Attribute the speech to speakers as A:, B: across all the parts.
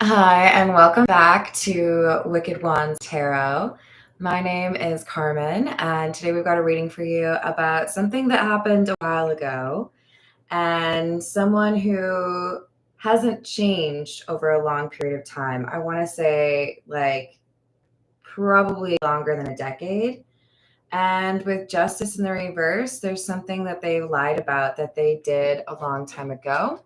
A: Hi, and welcome back to Wicked Wands Tarot. My name is Carmen, and today we've got a reading for you about something that happened a while ago and someone who hasn't changed over a long period of time. I want to say, probably longer than a decade. And with justice in the reverse, there's something that they lied about that they did a long time ago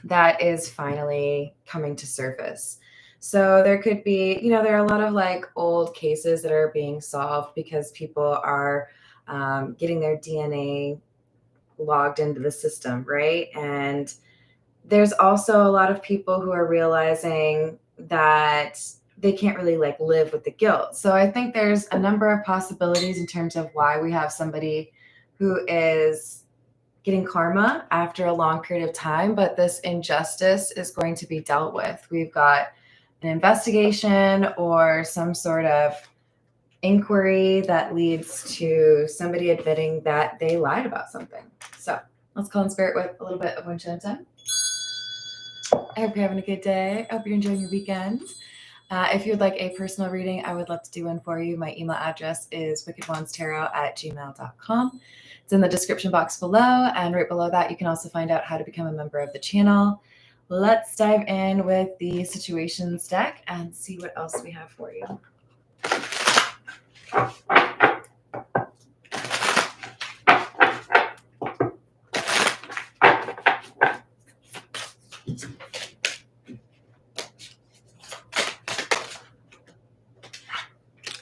A: that is finally coming to surface. So there could be, there are a lot of old cases that are being solved because people are getting their DNA logged into the system, right? And there's also a lot of people who are realizing that they can't really live with the guilt. So I think there's a number of possibilities in terms of why we have somebody who is getting karma after a long period of time, but this injustice is going to be dealt with. We've got an investigation or some sort of inquiry that leads to somebody admitting that they lied about something. So let's call in spirit with a little bit of wind chime time. I hope you're having a good day. I hope you're enjoying your weekend. If you'd like a personal reading, I would love to do one for you. My email address is wickedwandstarot@gmail.com. It's in the description box below, and right below that, you can also find out how to become a member of the channel. Let's dive in with the situations deck and see what else we have for you.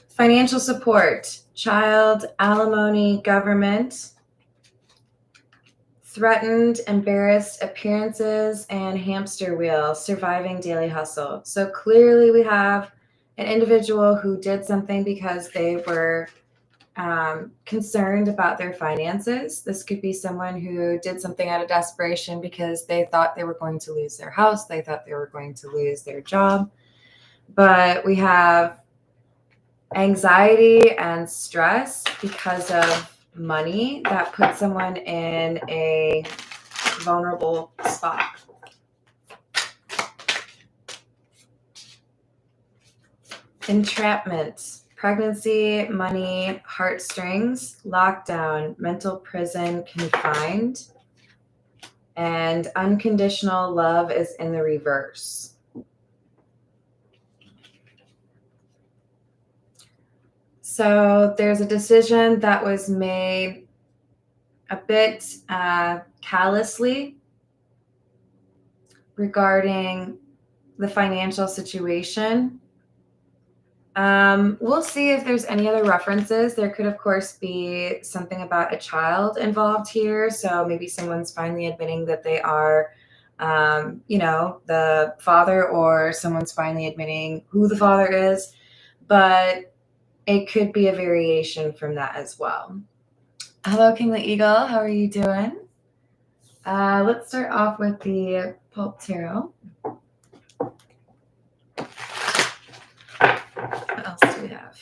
A: Financial support, child, alimony, government, threatened, embarrassed appearances, and hamster wheel, surviving daily hustle. So clearly we have an individual who did something because they were concerned about their finances. This could be someone who did something out of desperation because they thought they were going to lose their house. They thought they were going to lose their job. But we have anxiety and stress because of money that puts someone in a vulnerable spot. Entrapment, pregnancy, money, heartstrings, lockdown, mental prison, confined, and unconditional love is in the reverse. So there's a decision that was made a bit callously regarding the financial situation. We'll see if there's any other references. There could, of course, be something about a child involved here. So maybe someone's finally admitting that they are, the father, or someone's finally admitting who the father is. But it could be a variation from that as well. Hello, Kingly Eagle. How are you doing? Let's start off with the Pulp Tarot. What else do we have?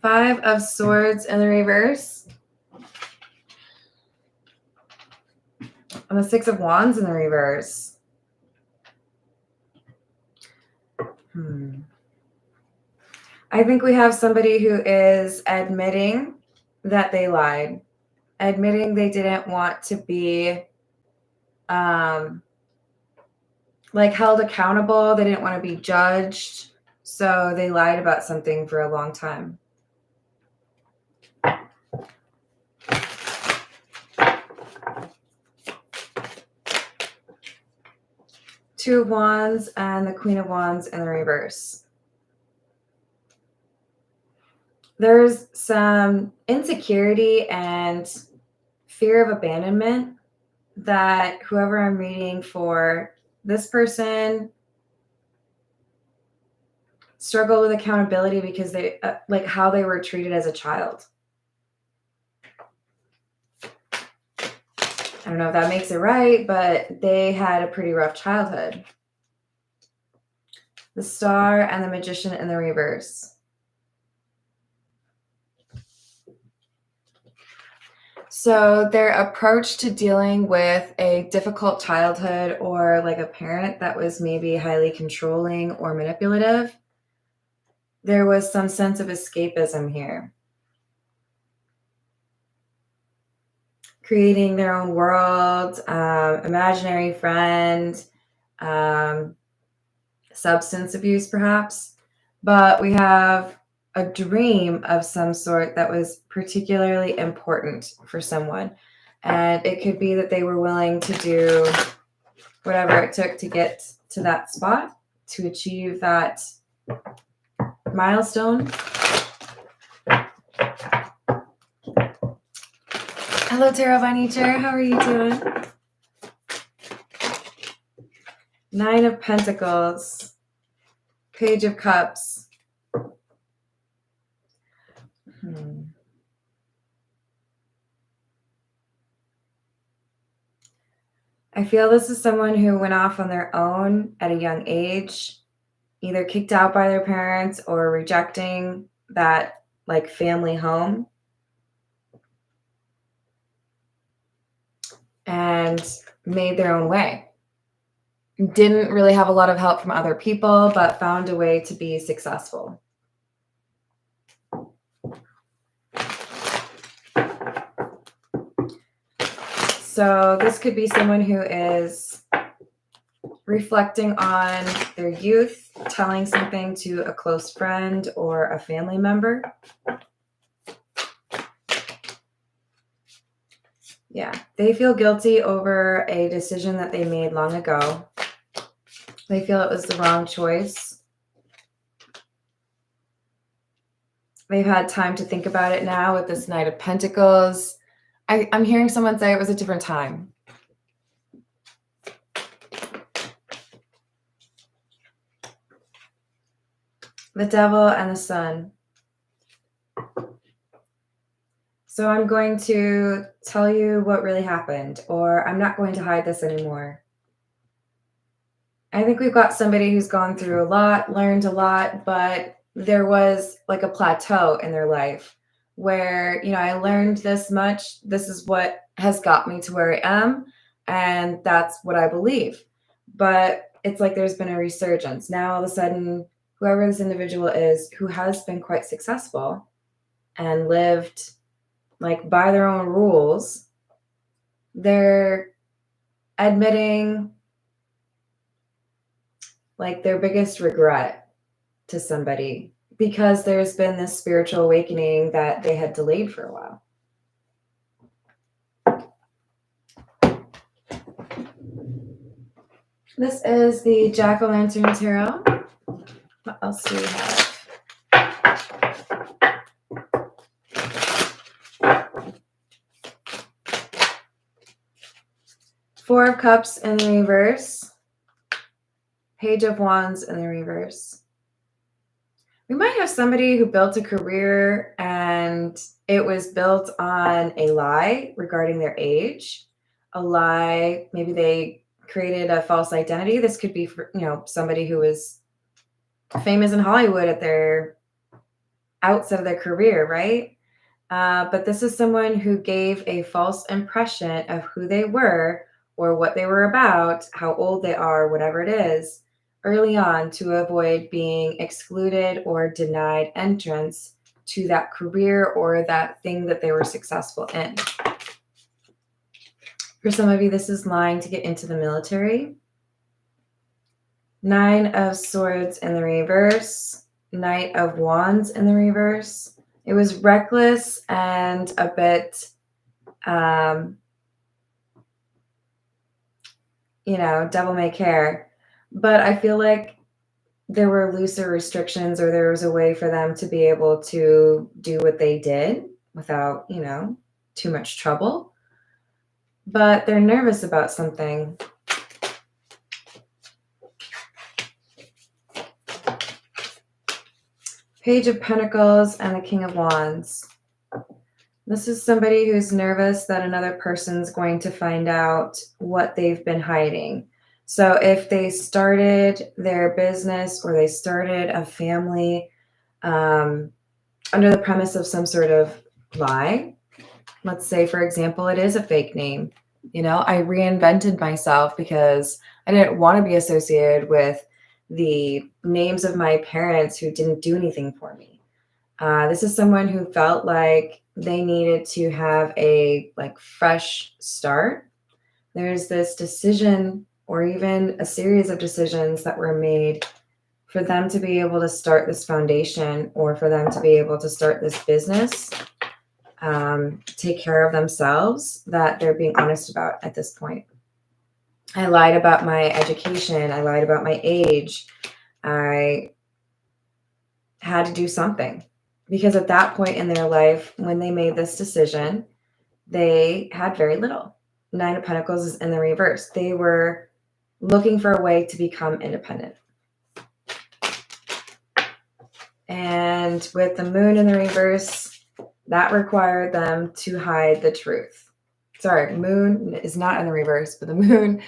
A: Five of Swords in the reverse. And the Six of Wands in the reverse. I think we have somebody who is admitting that they lied, admitting they didn't want to be held accountable. They didn't want to be judged. So they lied about something for a long time. Two of Wands and the Queen of Wands in the reverse. There's some insecurity and fear of abandonment that whoever I'm reading for, this person struggled with accountability because they how they were treated as a child. I don't know if that makes it right, but they had a pretty rough childhood. The Star and the Magician in the reverse. So their approach to dealing with a difficult childhood, or like a parent that was maybe highly controlling or manipulative, there was some sense of escapism here. Creating their own world, imaginary friend, substance abuse perhaps. But we have a dream of some sort that was particularly important for someone. And it could be that they were willing to do whatever it took to get to that spot, to achieve that milestone. Hello, Tarot by Nature. How are you doing? Nine of Pentacles. Page of Cups. I feel this is someone who went off on their own at a young age, either kicked out by their parents or rejecting that like family home, and made their own way. Didn't really have a lot of help from other people, but found a way to be successful. So this could be someone who is reflecting on their youth, telling something to a close friend or a family member. Yeah, they feel guilty over a decision that they made long ago. They feel it was the wrong choice. They've had time to think about it now with this Knight of Pentacles. I'm hearing someone say it was a different time. The Devil and the Sun. So I'm going to tell you what really happened, or I'm not going to hide this anymore. I think we've got somebody who's gone through a lot, learned a lot, but there was like a plateau in their life where, you know, I learned this much. This is what has got me to where I am, and that's what I believe. But it's like there's been a resurgence. Now, all of a sudden, whoever this individual is who has been quite successful and lived like by their own rules, they're admitting like their biggest regret to somebody because there's been this spiritual awakening that they had delayed for a while. This is the Jack-o'-lantern tarot. What else do we have? Four of Cups in the reverse. Page of Wands in the reverse. We might have somebody who built a career and it was built on a lie regarding their age. A lie, maybe they created a false identity. This could be for, you know, somebody who was famous in Hollywood at their outset of their career, right? But this is someone who gave a false impression of who they were or what they were about, how old they are, whatever it is, early on to avoid being excluded or denied entrance to that career or that thing that they were successful in. For some of you, this is lying to get into the military. Nine of Swords in the reverse. Knight of Wands in the reverse. It was reckless and a bit, devil may care. But I feel like there were looser restrictions, or there was a way for them to be able to do what they did without, too much trouble. But they're nervous about something. Page of Pentacles and the King of Wands. This is somebody who's nervous that another person's going to find out what they've been hiding. So if they started their business or they started a family under the premise of some sort of lie, Let's say, for example, it is a fake name. You know, I reinvented myself because I didn't want to be associated with the names of my parents who didn't do anything for me. This is someone who felt like they needed to have a fresh start. There's this decision or even a series of decisions that were made for them to be able to start this foundation or for them to be able to start this business, take care of themselves, that they're being honest about at this point. I lied about my education. I lied about my age. I had to do something because at that point in their life, when they made this decision, they had very little. Nine of Pentacles is in the reverse. They were looking for a way to become independent. And with the moon in the reverse, that required them to hide the truth. Sorry, moon is not in the reverse, but the moon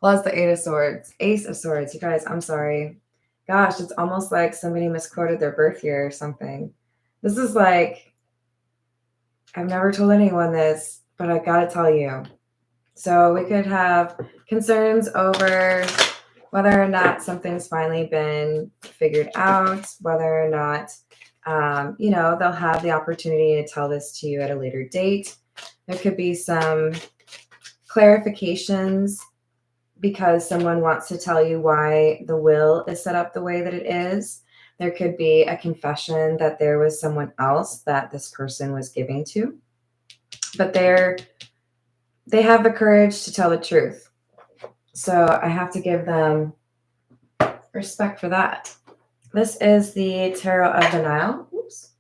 A: plus the Eight of Swords. Ace of Swords. You guys, I'm sorry. Gosh, it's almost like somebody misquoted their birth year or something. This is like, I've never told anyone this, but I gotta tell you. So we could have concerns over whether or not something's finally been figured out, whether or not, they'll have the opportunity to tell this to you at a later date. There could be some clarifications because someone wants to tell you why the will is set up the way that it is. There could be a confession that there was someone else that this person was giving to, but they have the courage to tell the truth. So I have to give them respect for that. This is the Tarot of the Nile. Oops.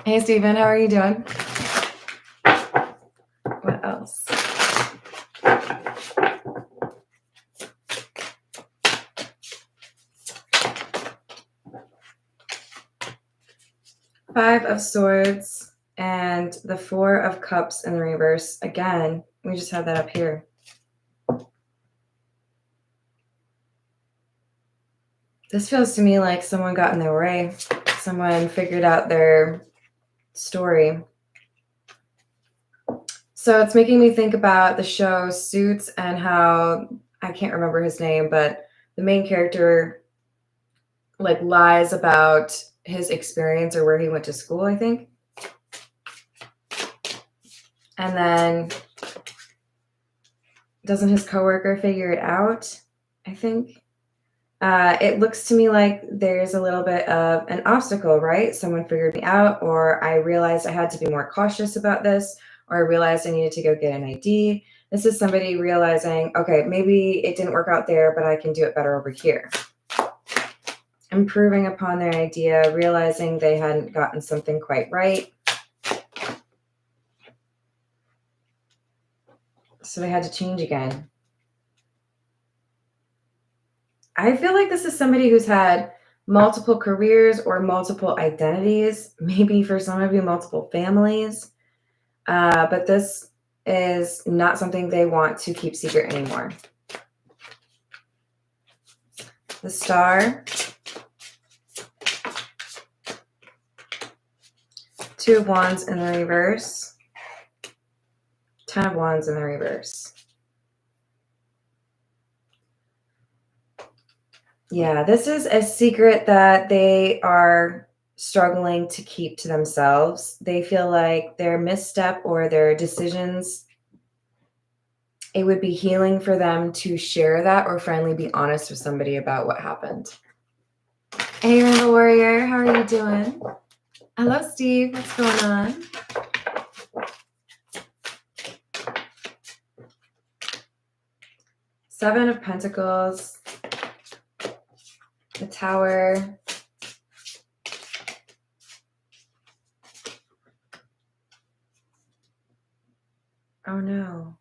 A: Hey, Stephen, how are you doing? What else? Five of Swords and the Four of Cups in the reverse. Again, we just have that up here. This feels to me like someone got in their way. Someone figured out their story. So it's making me think about the show Suits and how, I can't remember his name, but the main character lies about his experience or where he went to school, I think. And then doesn't his coworker figure it out, I think? It looks to me like there's a little bit of an obstacle, right? Someone figured me out, or I realized I had to be more cautious about this, or I realized I needed to go get an ID. This is somebody realizing, okay, maybe it didn't work out there, but I can do it better over here. Improving upon their idea, realizing they hadn't gotten something quite right. So they had to change again. I feel like this is somebody who's had multiple careers or multiple identities, maybe for some of you, multiple families. But this is not something they want to keep secret anymore. The Star. Two of Wands in the reverse. 10 of Wands in the reverse. Yeah, this is a secret that they are struggling to keep to themselves. They feel like their misstep or their decisions, it would be healing for them to share that or finally be honest with somebody about what happened. Hey, Rainbow Warrior, how are you doing? Hello, Steve. What's going on? Seven of Pentacles. The Tower. Oh no.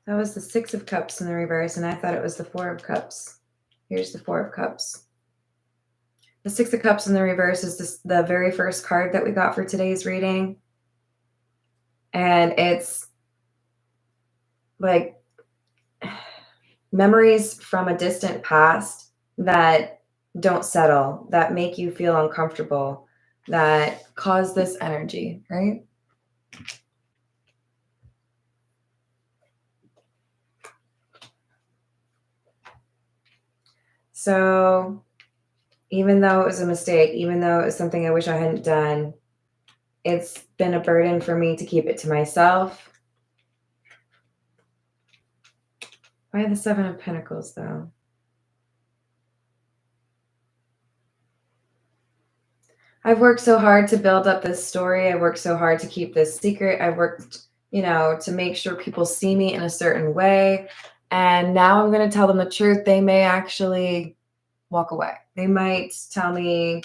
A: That was the Six of Cups in the reverse, and I thought it was the Four of Cups. Here's the Four of Cups. The Six of Cups in the reverse is the very first card that we got for today's reading. And it's like memories from a distant past that don't settle, that make you feel uncomfortable, that cause this energy, right? So even though it was a mistake, even though it was something I wish I hadn't done, it's been a burden for me to keep it to myself. Why the Seven of Pentacles, though? I've worked so hard to build up this story. I've worked so hard to keep this secret. I've worked, to make sure people see me in a certain way. And now I'm going to tell them the truth. They may actually walk away. They might tell me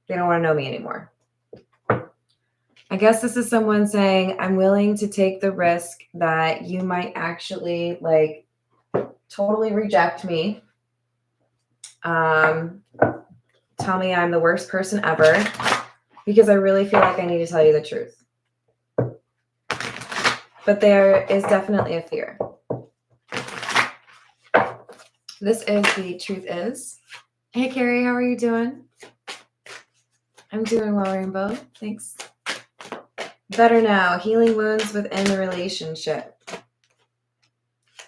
A: they don't want to know me anymore. I guess this is someone saying, I'm willing to take the risk that you might actually totally reject me. Tell me I'm the worst person ever, because I really feel like I need to tell you the truth. But there is definitely a fear. This is the truth is. Hey, Carrie, how are you doing? I'm doing well, Rainbow. Thanks. Better now. Healing wounds within the relationship.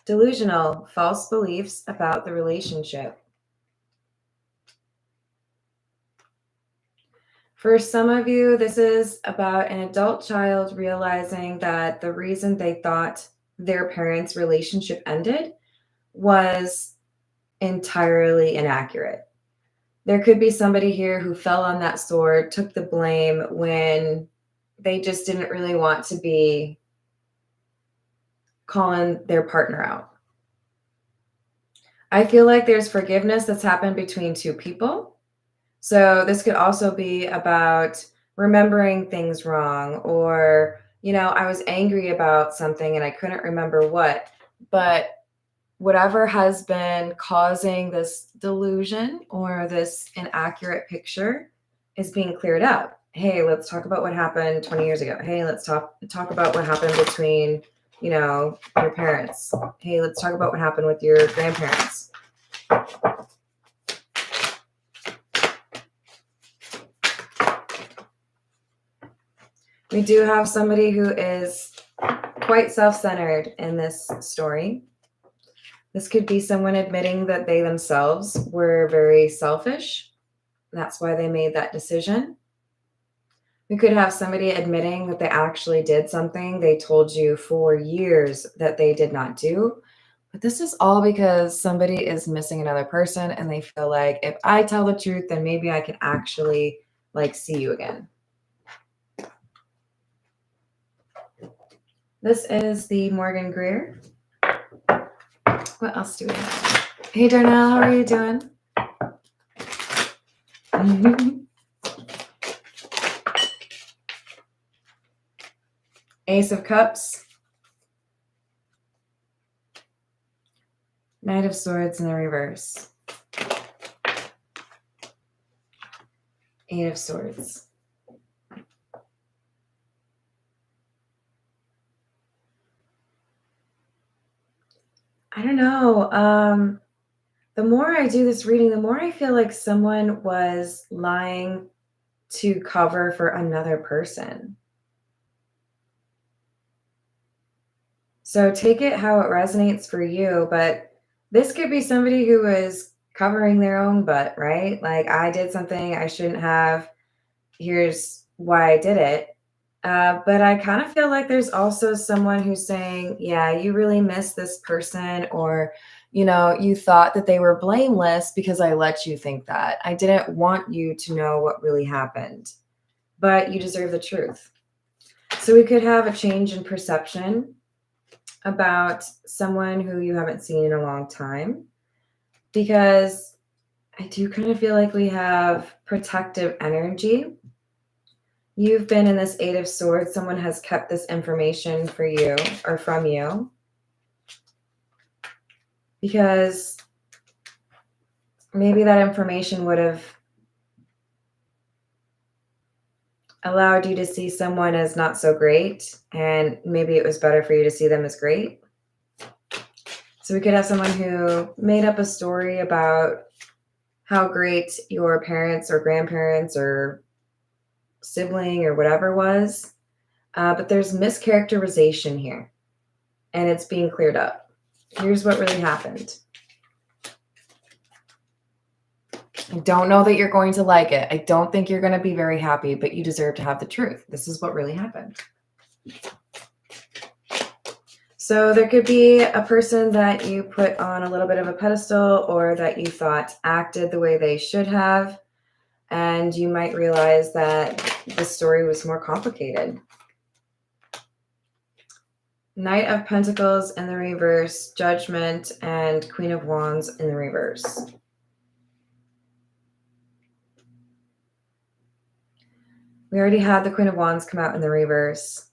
A: Delusional. False beliefs about the relationship. For some of you, this is about an adult child realizing that the reason they thought their parents' relationship ended was entirely inaccurate. There could be somebody here who fell on that sword, took the blame when they just didn't really want to be calling their partner out. I feel like there's forgiveness that's happened between two people. So this could also be about remembering things wrong, or, I was angry about something and I couldn't remember what, but whatever has been causing this delusion or this inaccurate picture is being cleared up. Hey, let's talk about what happened 20 years ago. Hey, let's talk about what happened between, your parents. Hey, let's talk about what happened with your grandparents. We do have somebody who is quite self-centered in this story. This could be someone admitting that they themselves were very selfish. That's why they made that decision. We could have somebody admitting that they actually did something they told you for years that they did not do. But this is all because somebody is missing another person and they feel like, if I tell the truth, then maybe I can actually see you again. This is the Morgan Greer. What else do we have? Hey, Darnell, how are you doing? Ace of Cups. Knight of Swords in the reverse. Eight of Swords. I don't know. The more I do this reading, the more I feel like someone was lying to cover for another person. So take it how it resonates for you, but this could be somebody who is covering their own butt, right? Like, I did something I shouldn't have. Here's why I did it. But I kind of feel like there's also someone who's saying, yeah, you really miss this person, or, you thought that they were blameless because I let you think that. I didn't want you to know what really happened, but you deserve the truth. So we could have a change in perception about someone who you haven't seen in a long time, because I do kind of feel like we have protective energy. You've been in this Eight of Swords. Someone has kept this information for you or from you, because maybe that information would have allowed you to see someone as not so great, and maybe it was better for you to see them as great. So we could have someone who made up a story about how great your parents or grandparents or sibling or whatever was. But there's mischaracterization here, and it's being cleared up. Here's what really happened. I don't know that you're going to like it. I don't think you're going to be very happy, but you deserve to have the truth. This is what really happened. So there could be a person that you put on a little bit of a pedestal, or that you thought acted the way they should have. And you might realize that the story was more complicated. Knight of Pentacles in the reverse, Judgment, and Queen of Wands in the reverse. We already had the Queen of Wands come out in the reverse.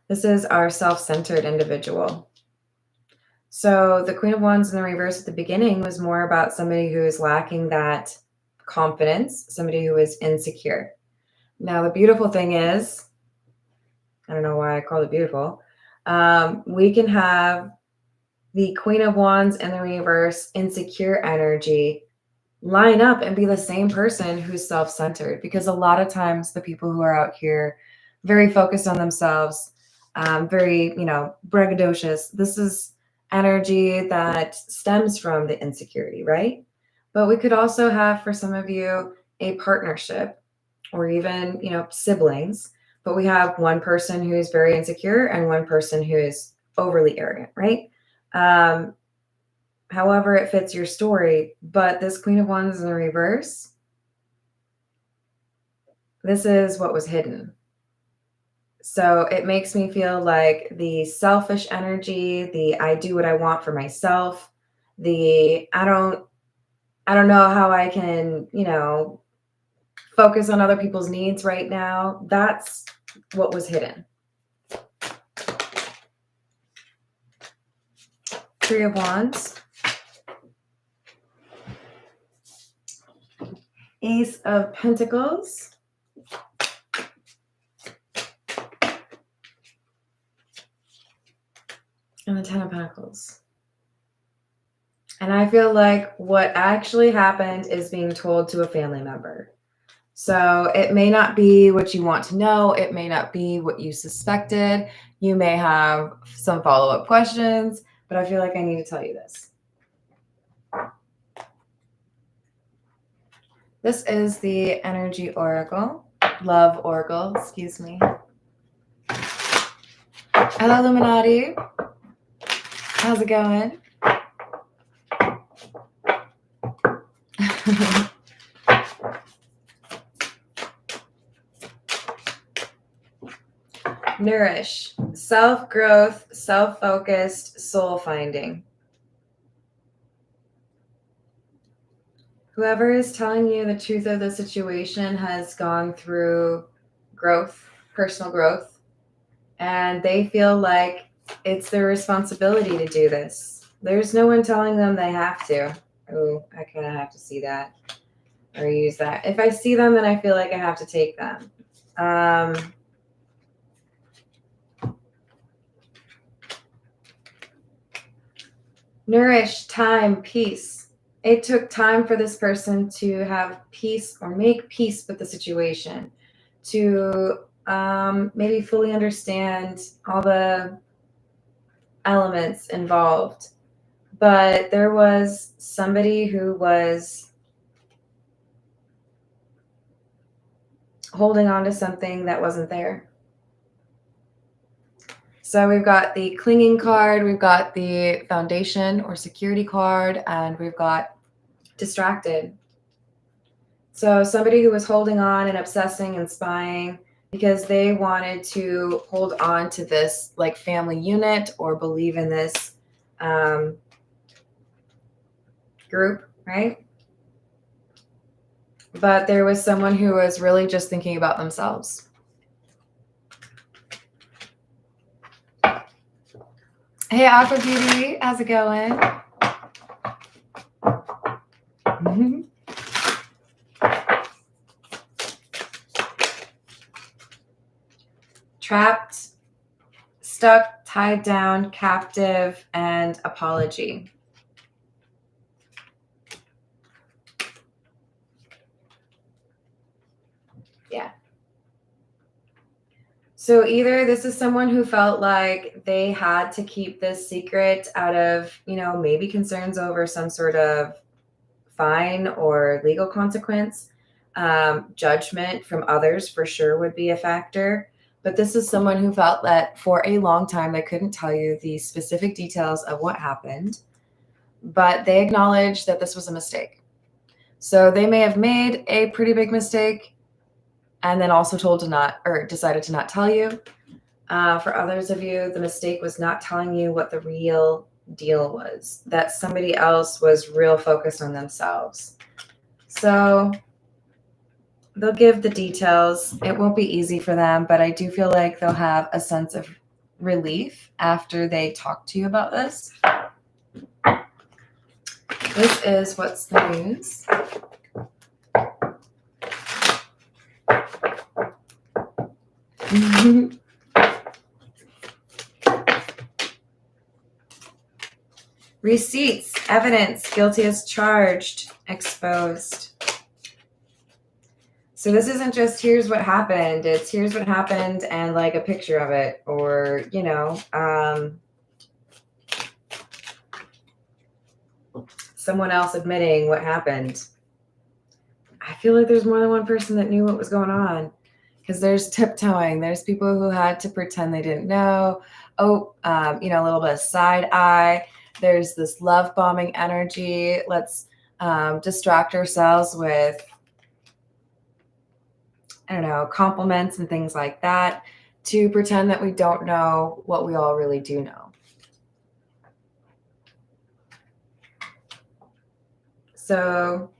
A: This is our self-centered individual. So the Queen of Wands in the reverse at the beginning was more about somebody who is lacking that confidence, somebody who is insecure. Now, the beautiful thing is, I don't know why I call it beautiful, we can have the Queen of Wands in the reverse, insecure energy, line up and be the same person who's self-centered. Because a lot of times the people who are out here very focused on themselves, very, braggadocious. This is energy that stems from the insecurity, right? But we could also have, for some of you, a partnership, or even, siblings. But we have one person who is very insecure and one person who is overly arrogant, right? However it fits your story. But this Queen of Wands in the reverse, this is what was hidden. So it makes me feel like the selfish energy, the I do what I want for myself, the I don't know how I can, focus on other people's needs right now. That's what was hidden. Three of Wands. Ace of Pentacles. And the Ten of Pentacles. And I feel like what actually happened is being told to a family member. So it may not be what you want to know. It may not be what you suspected. You may have some follow-up questions, but I feel like I need to tell you this. This is the Energy Oracle, Love Oracle, excuse me. Hello, Illuminati. How's it going? Nourish, self-growth, self-focused, soul-finding. Whoever is telling you the truth of the situation has gone through growth, personal growth, and they feel like it's their responsibility to do this. There's no one telling them they have to. Oh, I kind of have to see that or use that. If I see them, then I feel like I have to take them. Nourish, time, peace. It took time for this person to have peace or make peace with the situation, to maybe fully understand all the elements involved. But there was somebody who was holding on to something that wasn't there. So we've got the clinging card, we've got the foundation or security card, and we've got distracted. So somebody who was holding on and obsessing and spying because they wanted to hold on to this like family unit or believe in this group, right? But there was someone who was really just thinking about themselves. Hey, Aqua Beauty, how's it going? Trapped, stuck, tied down, captive, and apology. Yeah. So either this is someone who felt like they had to keep this secret out of, maybe concerns over some sort of fine or legal consequence. Judgment from others for sure would be a factor. But this is someone who felt that for a long time they couldn't tell you the specific details of what happened, but they acknowledged that this was a mistake. So they may have made a pretty big mistake and then also decided to not tell you. For others of you, the mistake was not telling you what the real deal was, that somebody else was real focused on themselves. So they'll give the details. It won't be easy for them, but I do feel like they'll have a sense of relief after they talk to you about this. This is what's the news. Receipts, evidence, guilty as charged, exposed. So this isn't just here's what happened. It's here's what happened and like a picture of it, or, someone else admitting what happened. I feel like there's more than one person that knew what was going on, because there's tiptoeing. There's people who had to pretend they didn't know. A little bit of side eye. There's this love bombing energy. Let's distract ourselves with, compliments and things like that to pretend that we don't know what we all really do know. So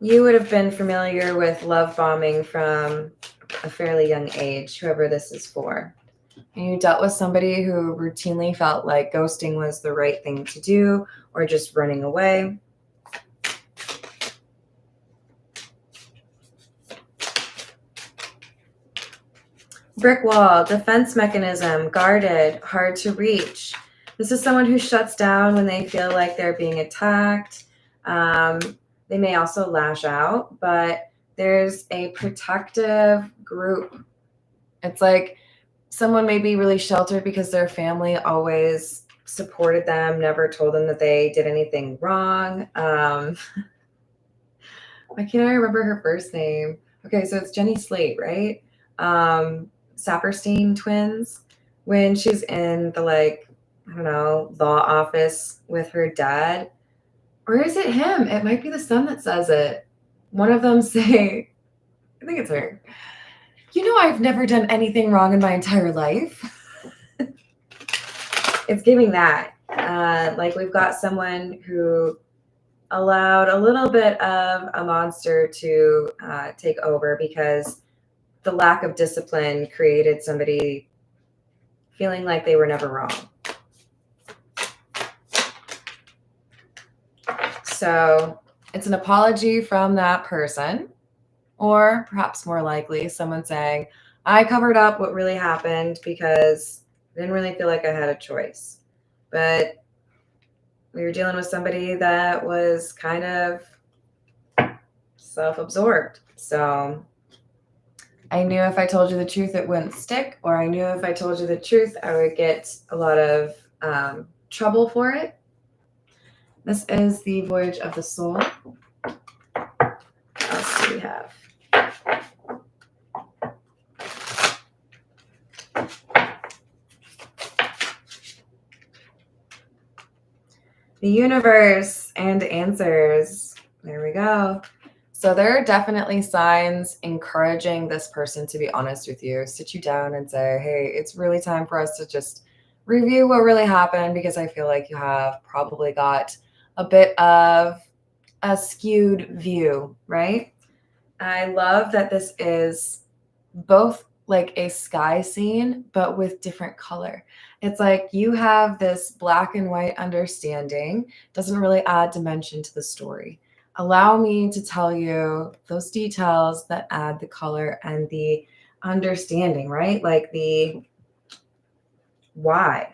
A: you would have been familiar with love bombing from a fairly young age, whoever this is for. And you dealt with somebody who routinely felt like ghosting was the right thing to do, or just running away. Brick wall, defense mechanism, guarded, hard to reach. This is someone who shuts down when they feel like they're being attacked. They may also lash out, but there's a protective group. It's like someone may be really sheltered because their family always supported them, never told them that they did anything wrong. Why can't I remember her first name? Okay, so it's Jenny Slate, right? Saperstein twins. When she's in the law office with her dad. Or is it him? It might be the son that says it. One of them say, I think it's her, I've never done anything wrong in my entire life. It's giving that. We've got someone who allowed a little bit of a monster to take over because the lack of discipline created somebody feeling like they were never wrong. So it's an apology from that person, or perhaps more likely someone saying, I covered up what really happened because I didn't really feel like I had a choice. But we were dealing with somebody that was kind of self-absorbed. So I knew if I told you the truth, it wouldn't stick, or I knew if I told you the truth, I would get a lot of trouble for it. This is the Voyage of the Soul. What else do we have? The universe and answers. There we go. So there are definitely signs encouraging this person to be honest with you, sit you down and say, hey, it's really time for us to just review what really happened, because I feel like you have probably got a bit of a skewed view, right? I love that this is both like a sky scene, but with different color. It's like you have this black and white understanding, doesn't really add dimension to the story. Allow me to tell you those details that add the color and the understanding, right? Like the why?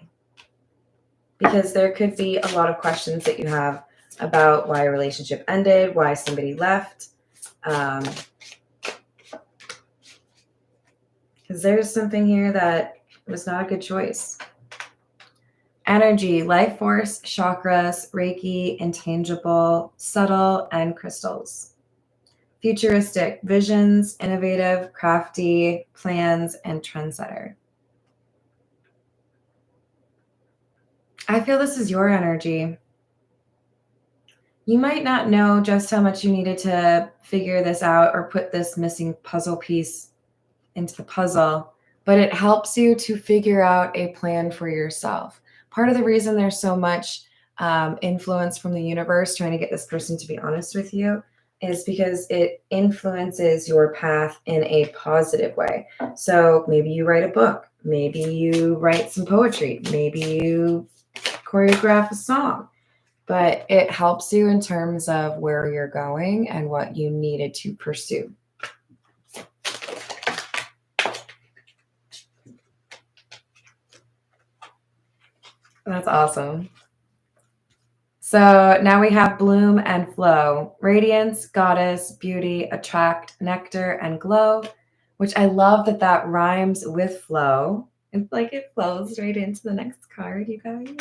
A: Because there could be a lot of questions that you have about why a relationship ended, why somebody left. Because there's something here that was not a good choice. Energy, life force, chakras, Reiki, intangible, subtle, and crystals. Futuristic, visions, innovative, crafty, plans, and trendsetter. I feel this is your energy. You might not know just how much you needed to figure this out or put this missing puzzle piece into the puzzle, but it helps you to figure out a plan for yourself. Part of the reason there's so much influence from the universe trying to get this person to be honest with you is because it influences your path in a positive way. So maybe you write a book, maybe you write some poetry, maybe you choreograph a song, but it helps you in terms of where you're going and what you needed to pursue. That's awesome. So now we have bloom and flow, radiance, goddess, beauty, attract, nectar, and glow, which I love that rhymes with flow. It's like it flows right into the next card, you guys.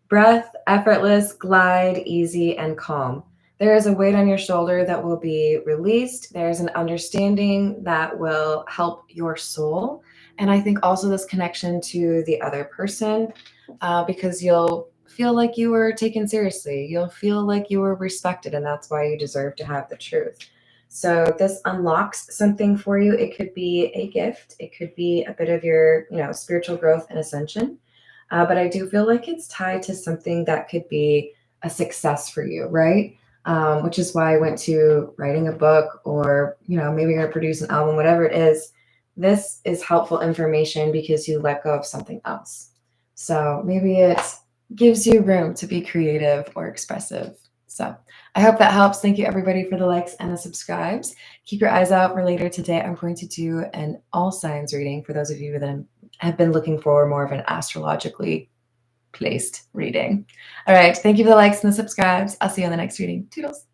A: Breath, effortless, glide, easy, and calm. There is a weight on your shoulder that will be released. There's an understanding that will help your soul. And I think also this connection to the other person, because you'll feel like you were taken seriously. You'll feel like you were respected, and that's why you deserve to have the truth. So this unlocks something for you. It could be a gift. It could be a bit of your, spiritual growth and ascension. But I do feel like it's tied to something that could be a success for you, right? Which is why I went to writing a book, or, maybe you're going to produce an album, whatever it is. This is helpful information because you let go of something else. So maybe it gives you room to be creative or expressive. So I hope that helps. Thank you, everybody, for the likes and the subscribes. Keep your eyes out for later today. I'm going to do an all signs reading for those of you that have been looking for more of an astrologically placed reading. All right. Thank you for the likes and the subscribes. I'll see you on the next reading. Toodles.